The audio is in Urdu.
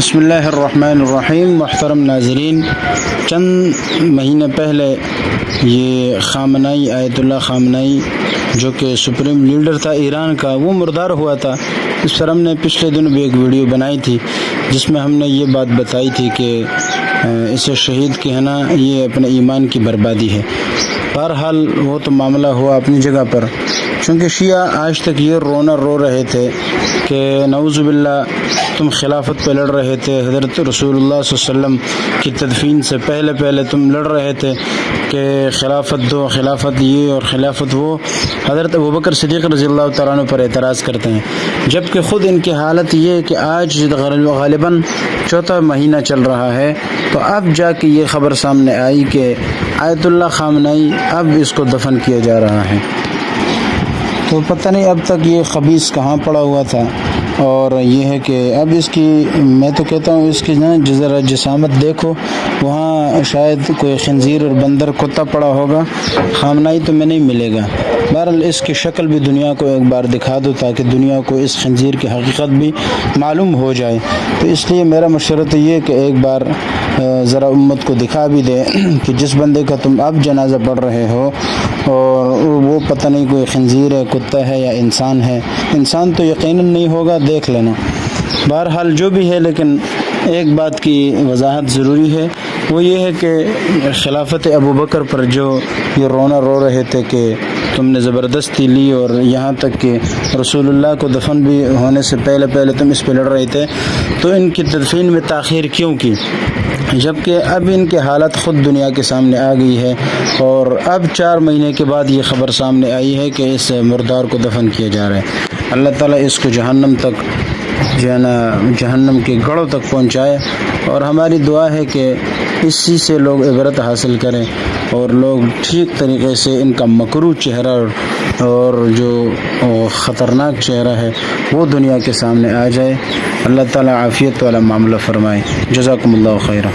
بسم اللہ الرحمن الرحیم۔ محترم ناظرین، چند مہینے پہلے یہ خامنائی، آیت اللہ خامنائی جو کہ سپریم لیڈر تھا ایران کا، وہ مردار ہوا تھا۔ اس پر ہم نے پچھلے دنوں بھی ایک ویڈیو بنائی تھی جس میں ہم نے یہ بات بتائی تھی کہ اسے شہید کہنا یہ اپنے ایمان کی بربادی ہے۔ بہرحال وہ تو معاملہ ہوا اپنی جگہ پر، چونکہ شیعہ آج تک یہ رو رہے تھے کہ نعوذ باللہ تم خلافت پہ لڑ رہے تھے، حضرت رسول اللہ صلی اللہ علیہ وسلم کی تدفین سے پہلے تم لڑ رہے تھے کہ خلافت دو، خلافت یہ اور خلافت وہ۔ حضرت ابوبکر صدیق رضی اللہ تعالیٰ عنہ پر اعتراض کرتے ہیں، جبکہ خود ان کی حالت یہ ہے کہ آج غالباً چوتھا مہینہ چل رہا ہے، تو اب جا کے یہ خبر سامنے آئی کہ آیت اللہ خامنائی اب اس کو دفن کیا جا رہا ہے۔ تو پتہ نہیں اب تک یہ خبیث کہاں پڑا ہوا تھا، اور یہ ہے کہ اب اس کی، میں تو کہتا ہوں اس کی ذرا جسامت دیکھو، وہاں شاید کوئی خنزیر اور بندر کتا پڑا ہوگا، خامنائی تو میں نہیں ملے گا۔ بہرحال اس کی شکل بھی دنیا کو ایک بار دکھا دو تاکہ دنیا کو اس خنزیر کی حقیقت بھی معلوم ہو جائے۔ تو اس لیے میرا مشورہ تو یہ کہ ایک بار ذرا امت کو دکھا بھی دے کہ جس بندے کا تم اب جنازہ پڑھ رہے ہو، اور وہ پتہ نہیں کوئی خنزیر ہے، کتا ہے یا انسان ہے۔ انسان تو یقیناً نہیں ہوگا، دیکھ لینا۔ بہرحال جو بھی ہے، لیکن ایک بات کی وضاحت ضروری ہے، وہ یہ ہے کہ خلافت ابوبکر پر جو یہ رو رہے تھے کہ تم نے زبردستی لی، اور یہاں تک کہ رسول اللہ کو دفن بھی ہونے سے پہلے تم اس پہ لڑ رہے تھے، تو ان کی تدفین میں تاخیر کیوں کی، جبکہ اب ان کی حالت خود دنیا کے سامنے آ گئی ہے، اور اب 4 مہینے کے بعد یہ خبر سامنے آئی ہے کہ اس مردار کو دفن کیا جا رہا ہے۔ اللہ تعالیٰ اس کو جہنم تک، جہنم کے گڑھوں تک پہنچائے، اور ہماری دعا ہے کہ اسی سے لوگ عبرت حاصل کریں اور لوگ ٹھیک طریقے سے ان کا مکروہ چہرہ اور جو خطرناک چہرہ ہے وہ دنیا کے سامنے آ جائے۔ اللہ تعالیٰ عافیت والا معاملہ فرمائے۔ جزاکم اللہ خیرہ۔